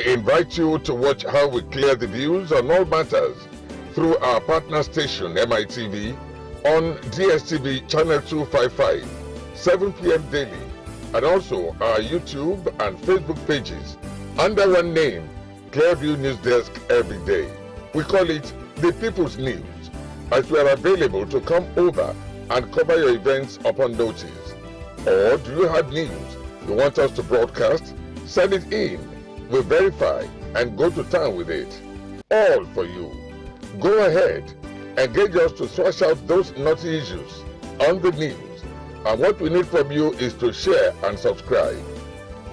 We invite you to watch how we clear the views on all matters through our partner station MITV on DSTV channel 255, 7 p.m. daily, and also our YouTube and Facebook pages under one name, Clearview News Desk every day. We call it The People's News, as we are available to come over and cover your events upon notice. Or do you have news you want us to broadcast? Send it in. We verify and go to town with it. All for you. Go ahead, engage us to thrash out those naughty issues on the news. And what we need from you is to share and subscribe.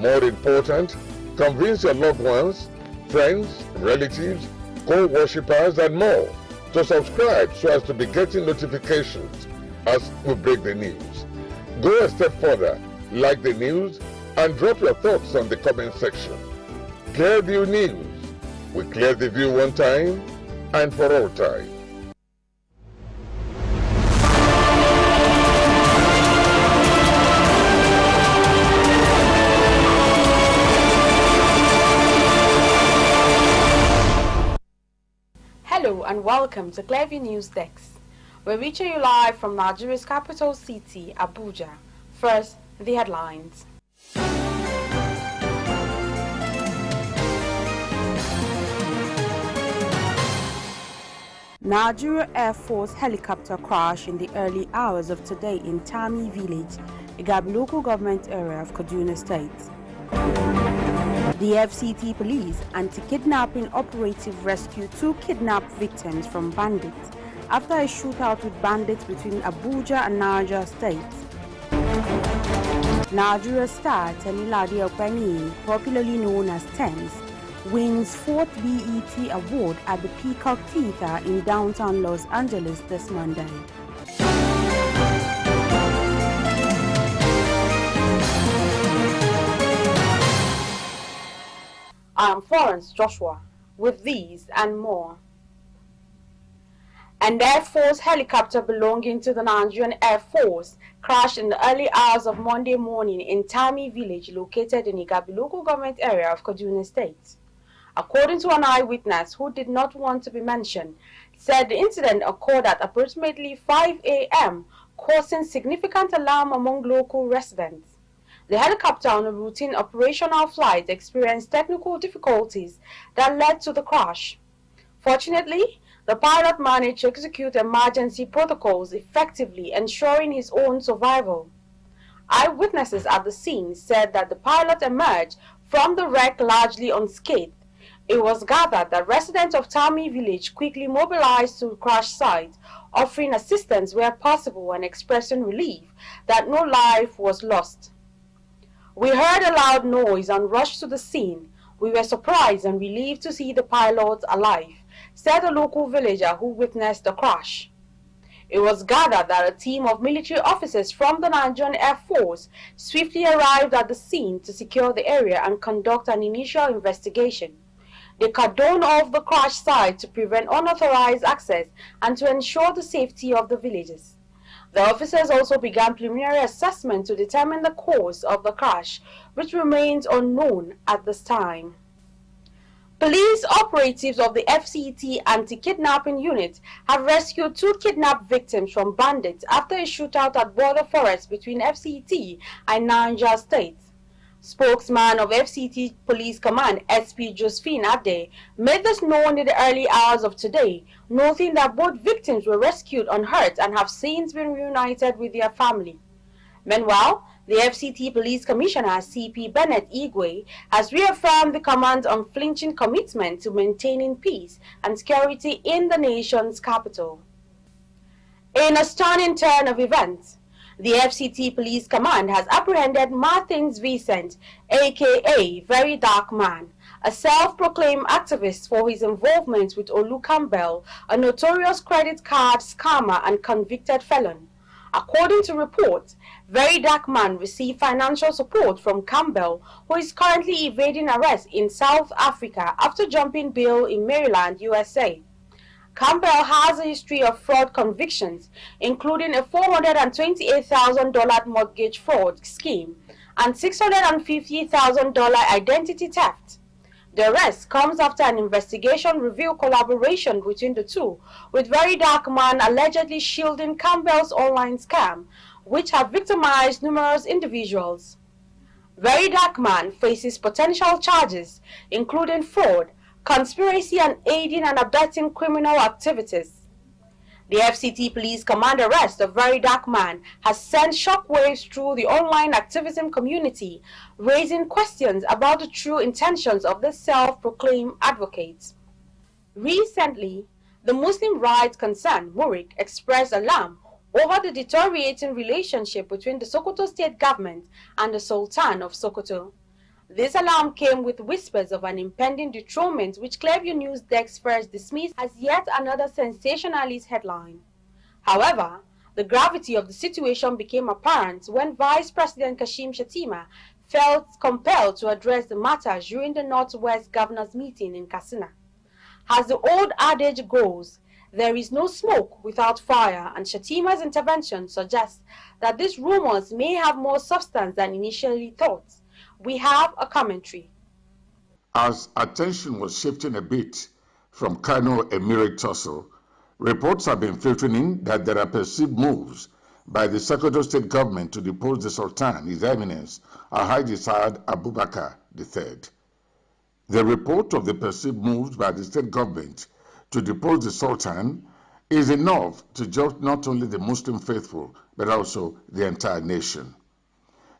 More important, convince your loved ones, friends, relatives, co-worshippers, and more to subscribe so as to be getting notifications as we break the news. Go a step further, like the news, and drop your thoughts on the comment section. Clearview News. We clear the view one time and for all time. Hello and welcome to Clearview News Desk. We're reaching you live from Nigeria's capital city, Abuja. First, the headlines. Nigeria Air Force helicopter crash in the early hours of today in Tami village, Igabi local government area of Kaduna State. The FCT police anti-kidnapping operative rescued 2 kidnapped victims from bandits after a shootout with bandits between Abuja and Niger State. Nigeria star Temilade Okpeni, popularly known as Thames, wins 4th BET award at the Peacock Theater in downtown Los Angeles this Monday. I'm Florence Joshua with these and more. An Air Force helicopter belonging to the Nigerian Air Force crashed in the early hours of Monday morning in Tami village located in Igabi local government area of Kaduna State. According to an eyewitness who did not want to be mentioned, said the incident occurred at approximately 5 a.m., causing significant alarm among local residents. The helicopter on a routine operational flight experienced technical difficulties that led to the crash. Fortunately, the pilot managed to execute emergency protocols effectively, ensuring his own survival. Eyewitnesses at the scene said that the pilot emerged from the wreck largely unscathed. It was gathered that residents of Tami village quickly mobilized to the crash site, offering assistance where possible and expressing relief that no life was lost. We heard a loud noise and rushed to the scene. We were surprised and relieved to see the pilot alive, said a local villager who witnessed the crash. It was gathered that a team of military officers from the Nigerian Air Force swiftly arrived at the scene to secure the area and conduct an initial investigation. They cordoned off the crash site to prevent unauthorized access and to ensure the safety of the villagers. The officers also began preliminary assessment to determine the cause of the crash, which remains unknown at this time. Police operatives of the FCT anti-kidnapping unit have rescued 2 kidnapped victims from bandits after a shootout at border forest between FCT and Niger State. Spokesman of FCT Police Command SP Josephine Ade made this known in the early hours of today, noting that both victims were rescued unhurt and have since been reunited with their family. Meanwhile, the FCT Police Commissioner CP Bennett Igwe has reaffirmed the command's unflinching commitment to maintaining peace and security in the nation's capital. In a stunning turn of events, the FCT Police Command has apprehended Martins Vincent, aka VeryDarkMan, a self-proclaimed activist for his involvement with Olu Campbell, a notorious credit card scammer and convicted felon. According to reports, VeryDarkMan received financial support from Campbell, who is currently evading arrest in South Africa after jumping bail in Maryland, USA. Campbell has a history of fraud convictions, including a $428,000 mortgage fraud scheme and $650,000 identity theft. The arrest comes after an investigation revealed collaboration between the two, with VeryDarkMan allegedly shielding Campbell's online scam, which have victimized numerous individuals. VeryDarkMan faces potential charges, including fraud, conspiracy and aiding and abetting criminal activities. The FCT Police Command arrest of VeryDarkMan has sent shockwaves through the online activism community, raising questions about the true intentions of the self-proclaimed advocates. Recently, the Muslim rights concern Murik expressed alarm over the deteriorating relationship between the Sokoto state government and the Sultan of Sokoto. This alarm came with whispers of an impending dethronement, which Clearview News Desk first dismissed as yet another sensationalist headline. However, the gravity of the situation became apparent when Vice President Kashim Shettima felt compelled to address the matter during the Northwest Governors meeting in Katsina. As the old adage goes, there is no smoke without fire, and Shettima's intervention suggests that these rumors may have more substance than initially thought. We have a commentary. As attention was shifting a bit from Kano Emirate tussle, reports have been filtering in that there are perceived moves by the Sokoto state government to depose the Sultan, His Eminence Alhaji Saad Abubakar III. The report of the perceived moves by the state government to depose the Sultan is enough to jolt not only the Muslim faithful but also the entire nation.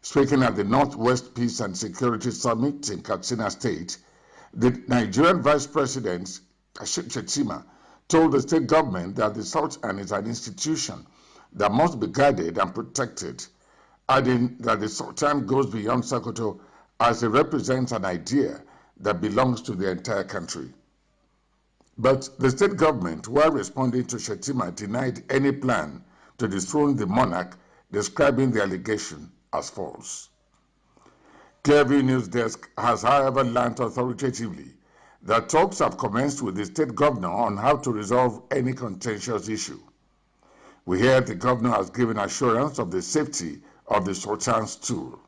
Speaking at the Northwest Peace and Security Summit in Katsina State, the Nigerian Vice President Kashim Shettima told the state government that the Sultan is an institution that must be guarded and protected, adding that the Sultan goes beyond Sokoto as he represents an idea that belongs to the entire country. But the state government, while responding to Shettima, denied any plan to dethrone the monarch, describing the allegation as false. Clearview News Desk has, however, learned authoritatively that talks have commenced with the state governor on how to resolve any contentious issue. We hear the governor has given assurance of the safety of the Sultan's tool.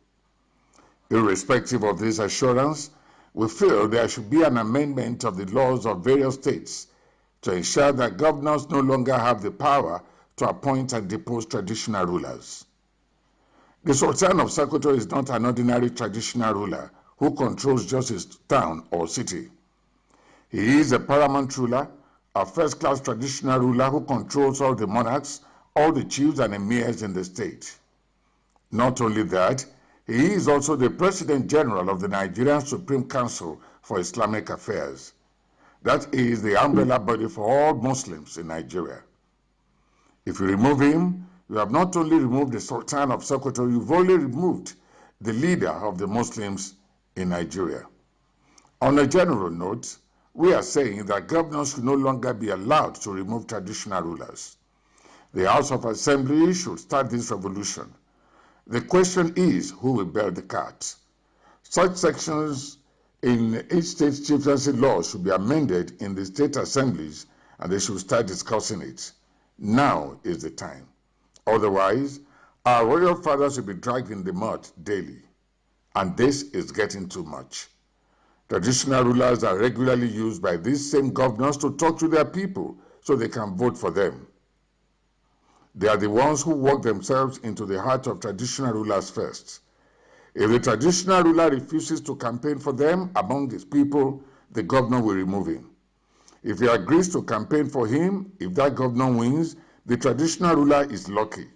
Irrespective of this assurance, we feel there should be an amendment of the laws of various states to ensure that governors no longer have the power to appoint and depose traditional rulers. The Sultan of Sokoto is not an ordinary traditional ruler who controls just his town or city. He is a paramount ruler, a first-class traditional ruler who controls all the monarchs, all the chiefs and emirs in the state. Not only that, he is also the President General of the Nigerian Supreme Council for Islamic Affairs. That is the umbrella body for all Muslims in Nigeria. If you remove him, you have not only removed the Sultan of Sokoto, you've only removed the leader of the Muslims in Nigeria. On a general note, we are saying that governors should no longer be allowed to remove traditional rulers. The House of Assembly should start this revolution. The question is, who will bear the cat? Such sections in each state's chieftaincy law should be amended in the state assemblies, and they should start discussing it. Now is the time. Otherwise, our royal fathers will be dragged in the mud daily, and this is getting too much. Traditional rulers are regularly used by these same governors to talk to their people so they can vote for them. They are the ones who work themselves into the heart of traditional rulers first. If the traditional ruler refuses to campaign for them among his people, the governor will remove him. If he agrees to campaign for him, if that governor wins, the traditional ruler is lucky.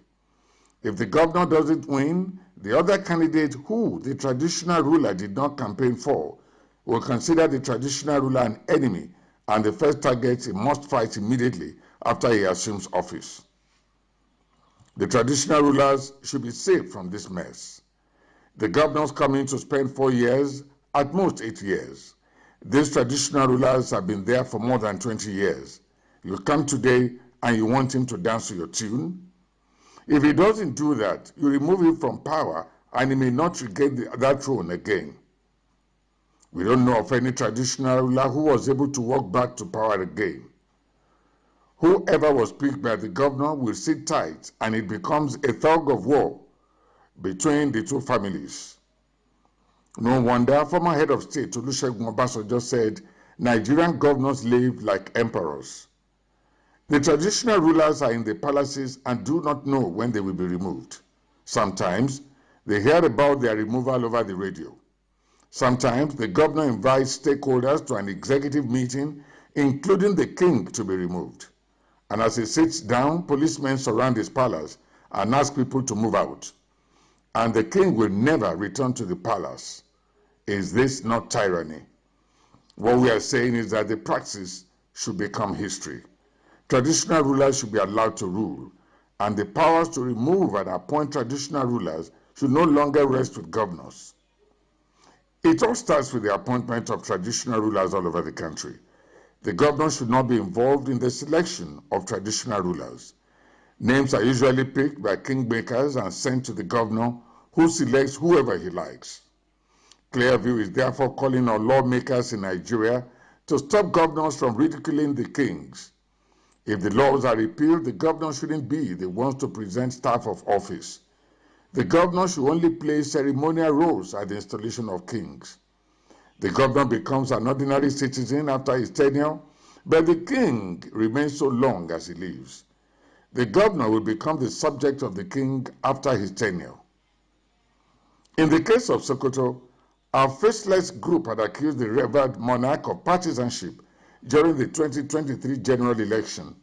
If the governor doesn't win, the other candidate who the traditional ruler did not campaign for will consider the traditional ruler an enemy, and the first target he must fight immediately after he assumes office. The traditional rulers should be saved from this mess. The governors coming to spend 4 years, at most 8 years. These traditional rulers have been there for more than 20 years. You come today and you want him to dance to your tune? If he doesn't do that, you remove him from power and he may not regain that throne again. We don't know of any traditional ruler who was able to walk back to power again. Whoever was picked by the governor will sit tight and it becomes a tug of war between the two families. No wonder former head of state Olusegun Obasanjo said Nigerian governors live like emperors. The traditional rulers are in the palaces and do not know when they will be removed. Sometimes they hear about their removal over the radio. Sometimes the governor invites stakeholders to an executive meeting, including the king, to be removed. And as he sits down, policemen surround his palace and ask people to move out. And the king will never return to the palace. Is this not tyranny? What we are saying is that the practice should become history. Traditional rulers should be allowed to rule, and the powers to remove and appoint traditional rulers should no longer rest with governors. It all starts with the appointment of traditional rulers all over the country. The governor should not be involved in the selection of traditional rulers. Names are usually picked by kingmakers and sent to the governor, who selects whoever he likes. Clearview is therefore calling on lawmakers in Nigeria to stop governors from ridiculing the kings. If the laws are repealed, the governor shouldn't be the ones to present staff of office. The governor should only play ceremonial roles at the installation of kings. The governor becomes an ordinary citizen after his tenure, but the king remains so long as he lives. The governor will become the subject of the king after his tenure. In the case of Sokoto, our faceless group had accused the revered monarch of partisanship during the 2023 general election,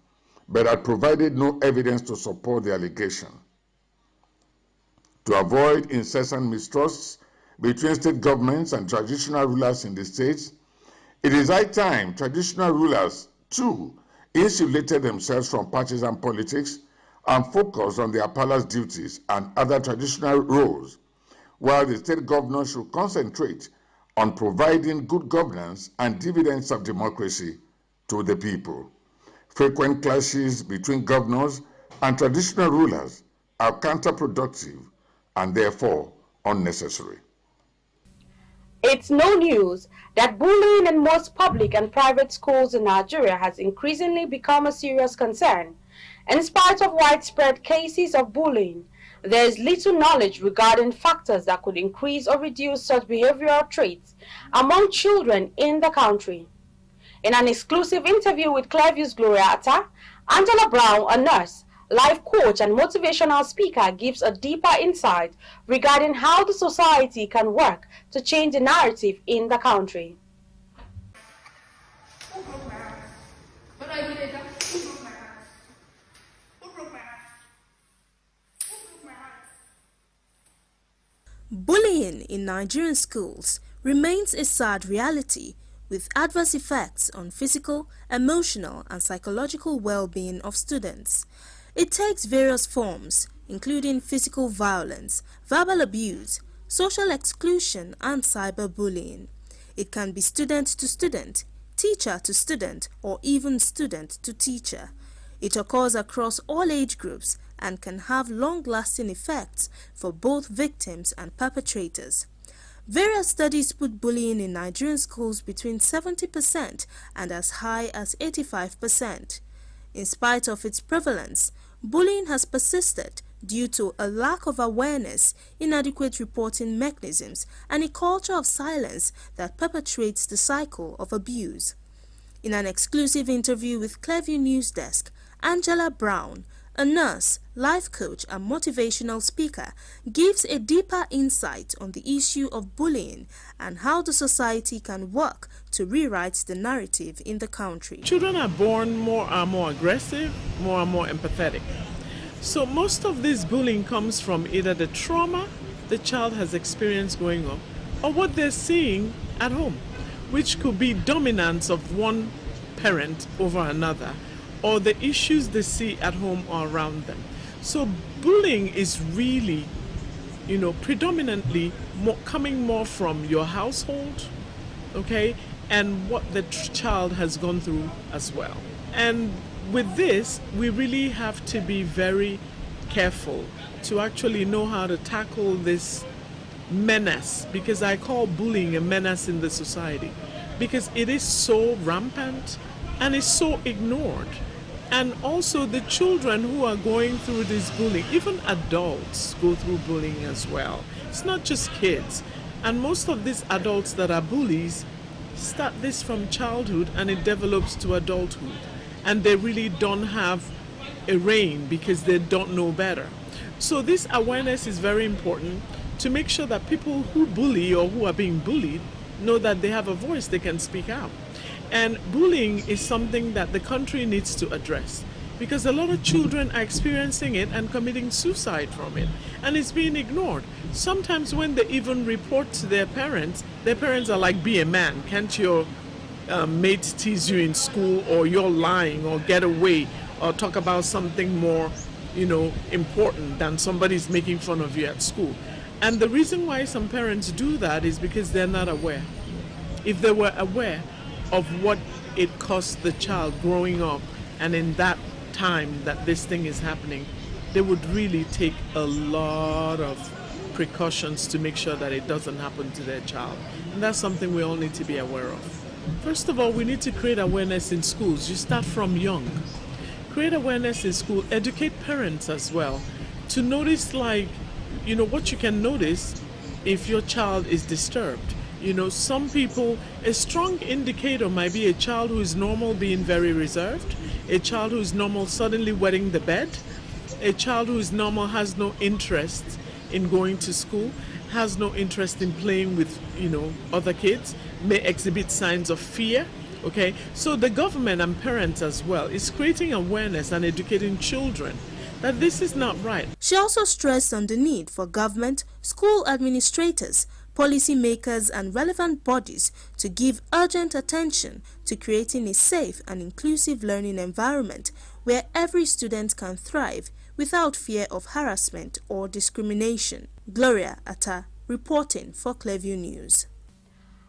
but had provided no evidence to support the allegation. To avoid incessant mistrusts between state governments and traditional rulers in the states, it is high time traditional rulers, too, insulated themselves from partisan politics and focused on their palace duties and other traditional roles, while the state governors should concentrate on providing good governance and dividends of democracy to the people. Frequent clashes between governors and traditional rulers are counterproductive and therefore unnecessary. It's no news that bullying in most public and private schools in Nigeria has increasingly become a serious concern. In spite of widespread cases of bullying, there is little knowledge regarding factors that could increase or reduce such behavioral traits among children in the country. In an exclusive interview with Clearview's Gloria Atta, Angela Brown, a nurse, life coach and motivational speaker, gives a deeper insight regarding how the society can work to change the narrative in the country. Bullying in Nigerian schools remains a sad reality, with adverse effects on physical, emotional, and psychological well-being of students. It takes various forms, including physical violence, verbal abuse, social exclusion, and cyberbullying. It can be student to student, teacher to student, or even student to teacher. It occurs across all age groups and can have long-lasting effects for both victims and perpetrators. Various studies put bullying in Nigerian schools between 70% and as high as 85%. In spite of its prevalence, bullying has persisted due to a lack of awareness, inadequate reporting mechanisms, and a culture of silence that perpetuates the cycle of abuse. In an exclusive interview with Clearview News Desk, Angela Brown, a nurse, life coach, and motivational speaker, gives a deeper insight on the issue of bullying and how the society can work to rewrite the narrative in the country. Children are born more and more aggressive, more and more empathetic. So most of this bullying comes from either the trauma the child has experienced growing up or what they're seeing at home, which could be dominance of one parent over another, or the issues they see at home or around them. So bullying is really, predominantly coming more from your household, okay, and what the child has gone through as well. And with this, we really have to be very careful to actually know how to tackle this menace, because I call bullying a menace in the society, because it is so rampant and is so ignored. And also the children who are going through this bullying, even adults go through bullying as well. It's not just kids. And most of these adults that are bullies start this from childhood and it develops to adulthood. And they really don't have a reign because they don't know better. So this awareness is very important to make sure that people who bully or who are being bullied know that they have a voice, they can speak out. And bullying is something that the country needs to address because a lot of children are experiencing it and committing suicide from it, and it's being ignored. Sometimes when they even report to their parents are like, be a man, can't your mates tease you in school, or you're lying, or get away, or talk about something more, important than somebody's making fun of you at school. And the reason why some parents do that is because they're not aware. If they were aware of what it costs the child growing up and in that time that this thing is happening, they would really take a lot of precautions to make sure that it doesn't happen to their child. And that's something we all need to be aware of. First of all, we need to create awareness in schools. You start from young. Create awareness in school, educate parents as well to notice, what you can notice if your child is disturbed. Some people, a strong indicator might be a child who is normal being very reserved, a child who is normal suddenly wetting the bed, a child who is normal has no interest in going to school, has no interest in playing with, other kids, may exhibit signs of fear. Okay, so the government and parents as well is creating awareness and educating children that this is not right. She also stressed on the need for government, school administrators, policymakers and relevant bodies to give urgent attention to creating a safe and inclusive learning environment where every student can thrive without fear of harassment or discrimination. Gloria Atta, reporting for Clearview News.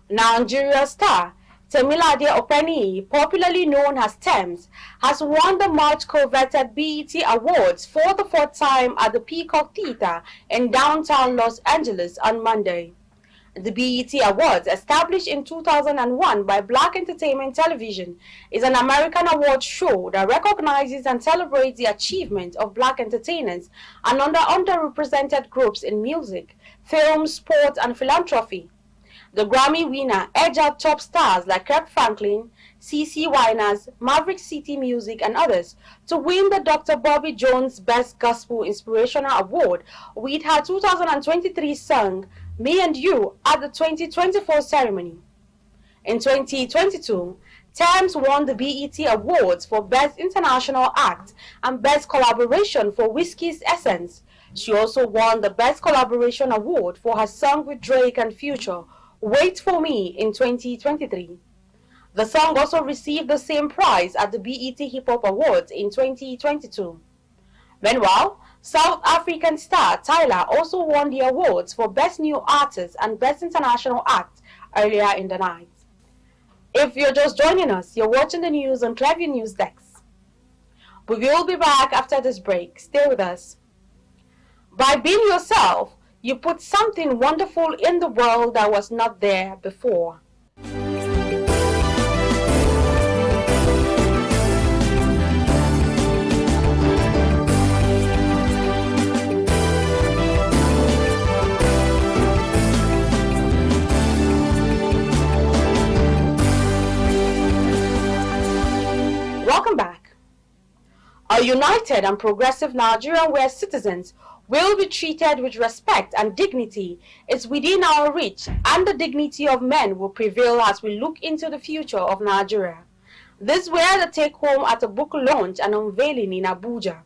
Nigeria star Temilade Openi, popularly known as Tems, has won the much coveted BET Awards for the fourth time at the Peacock Theater in downtown Los Angeles on Monday. The BET Awards, established in 2001 by Black Entertainment Television, is an American award show that recognizes and celebrates the achievement of Black entertainers and underrepresented groups in music, film, sport, and philanthropy. The Grammy winner edged out top stars like Kirk Franklin, CeCe Winans, Maverick City Music, and others to win the Dr. Bobby Jones Best Gospel Inspirational Award with her 2023 song, Me and You, at the 2024 ceremony. In 2022, Tems won the BET Awards for Best International Act and Best Collaboration for Whiskey's Essence. She also won the Best Collaboration Award for her song with Drake and Future, Wait For Me, in 2023. The song also received the same prize at the BET Hip Hop Awards in 2022. Meanwhile, South African star Tyler also won the awards for Best New Artist and Best International Act earlier in the night. If you're just joining us, you're watching the news on Clearview News Desk. We will be back after this break. Stay with us. By being yourself, you put something wonderful in the world that was not there before. Welcome back. A united and progressive Nigeria where citizens will be treated with respect and dignity is within our reach, and the dignity of men will prevail as we look into the future of Nigeria. This were the take-home at a book launch and unveiling in Abuja.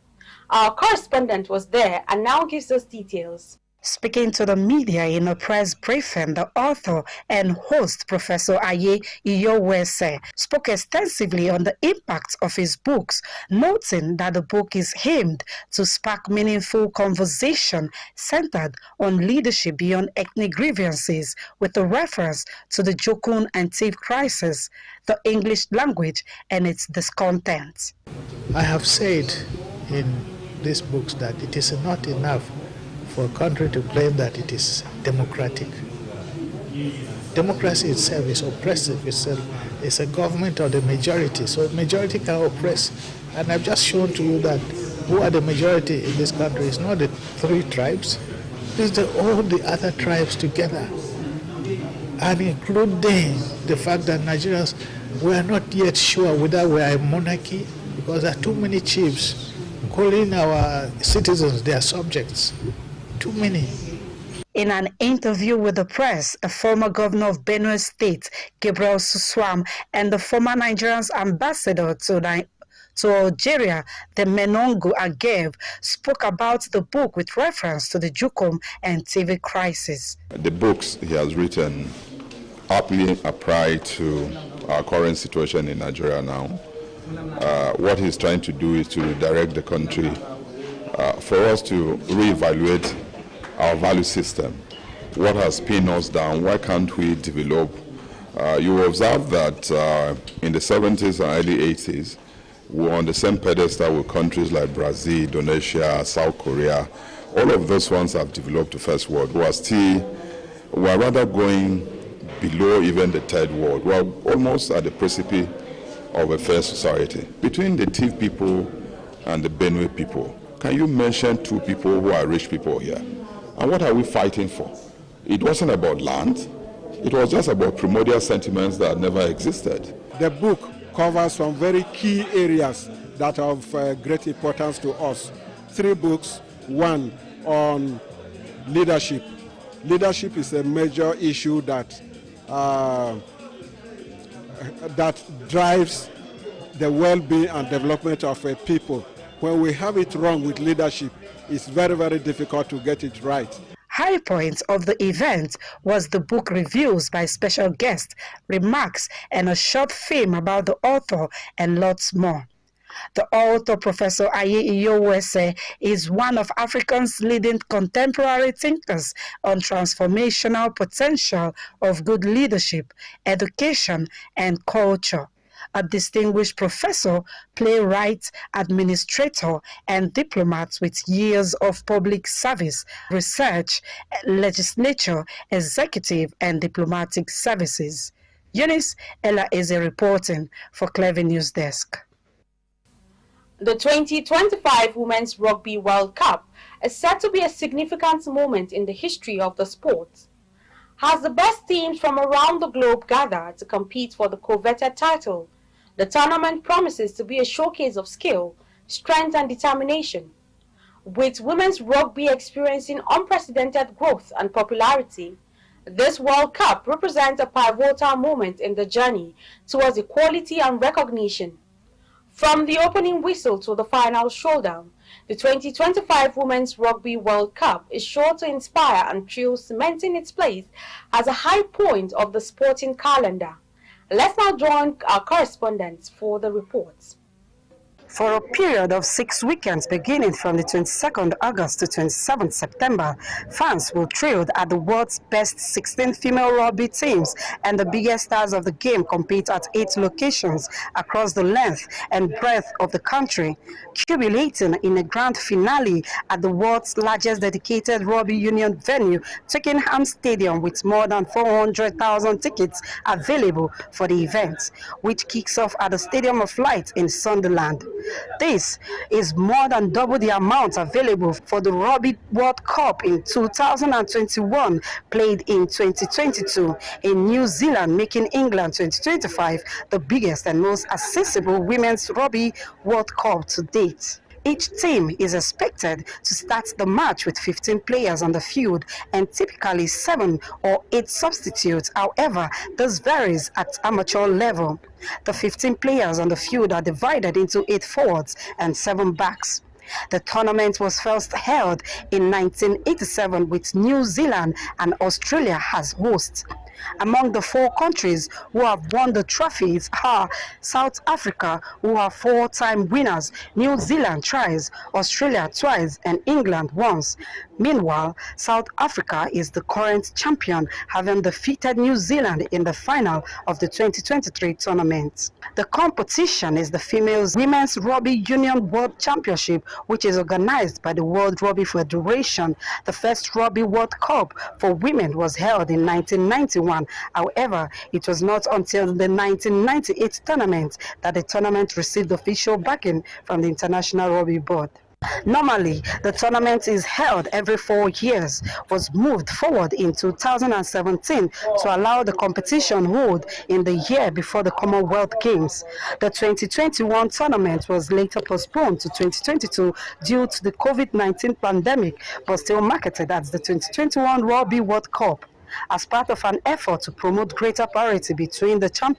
Our correspondent was there and now gives us details. Speaking to the media in a press briefing, the author and host, Professor Aye Iyowese, spoke extensively on the impact of his books, noting that the book is aimed to spark meaningful conversation centered on leadership beyond ethnic grievances, with a reference to the Jokun and Tiv crisis, the English language, and its discontent. I have said in these books that it is not enough for a country to claim that it is democratic. Democracy itself is oppressive itself. It's a government of the majority, so majority can oppress. And I've just shown to you that who are the majority in this country is not the three tribes, it's all the other tribes together. and including the fact that Nigerians, we are not yet sure whether we are a monarchy, because there are too many chiefs calling our citizens their subjects. Too many. In an interview with the press, a former governor of Benue State, Gabriel Suswam, and the former Nigerian ambassador to Algeria, the Menongo Agev, spoke about the book with reference to the Jukom and TV crisis. The books he has written aptly apply to our current situation in Nigeria now. What he's trying to do is to redirect the country for us to reevaluate our value system. What has pinned us down? Why can't we develop? You will observe that in the 70s and early 80s, we were on the same pedestal with countries like Brazil, Indonesia, South Korea. All of those ones have developed the first world. We are rather going below even the third world. We are almost at the precipice of a fair society. Between the Tiv people and the Benue people, can you mention two people who are rich people here? And what are we fighting for? It wasn't about land. It was just about primordial sentiments that never existed. The book covers some very key areas that are of great importance to us. 3 books, one on leadership. Leadership is a major issue that drives the well-being and development of a people. When we have it wrong with leadership, it's very, very difficult to get it right. High point of the event was the book reviews by special guests, remarks, and a short film about the author and lots more. The author, Professor Aye Iyowese, is one of Africa's leading contemporary thinkers on transformational potential of good leadership, education, and culture. A distinguished professor, playwright, administrator, and diplomat with years of public service, research, legislature, executive, and diplomatic services. Eunice Ella is reporting for Clearview News Desk. The 2025 Women's Rugby World Cup is said to be a significant moment in the history of the sport. As the best teams from around the globe gather to compete for the coveted title, the tournament promises to be a showcase of skill, strength, and determination. With women's rugby experiencing unprecedented growth and popularity, this World Cup represents a pivotal moment in the journey towards equality and recognition. From the opening whistle to the final showdown, the 2025 Women's Rugby World Cup is sure to inspire and thrill, cementing its place as a high point of the sporting calendar. Let's now join our correspondents for the reports. For a period of 6 weekends beginning from the 22nd August to 27th September, fans will thrill at the world's best 16 female rugby teams, and the biggest stars of the game compete at 8 locations across the length and breadth of the country, culminating in a grand finale at the world's largest dedicated rugby union venue, Twickenham Stadium, with more than 400,000 tickets available for the event, which kicks off at the Stadium of Light in Sunderland. This is more than double the amount available for the Rugby World Cup in 2021, played in 2022 in New Zealand, making England 2025 the biggest and most accessible Women's Rugby World Cup to date. Each team is expected to start the match with 15 players on the field and typically 7 or 8 substitutes. However, this varies at amateur level. The 15 players on the field are divided into 8 forwards and 7 backs. The tournament was first held in 1987 with New Zealand and Australia as hosts. Among the 4 countries who have won the trophies are South Africa, who are 4-time winners, New Zealand thrice, Australia twice, and England once. Meanwhile, South Africa is the current champion, having defeated New Zealand in the final of the 2023 tournament. The competition is the Females Women's Rugby Union World Championship, which is organized by the World Rugby Federation. The first Rugby World Cup for women was held in 1991. However, it was not until the 1998 tournament that the tournament received official backing from the International Rugby Board. Normally, the tournament is held every 4 years, was moved forward in 2017 to allow the competition hold in the year before the Commonwealth Games. The 2021 tournament was later postponed to 2022 due to the COVID-19 pandemic, but still marketed as the 2021 Rugby World Cup, as part of an effort to promote greater parity between the champions.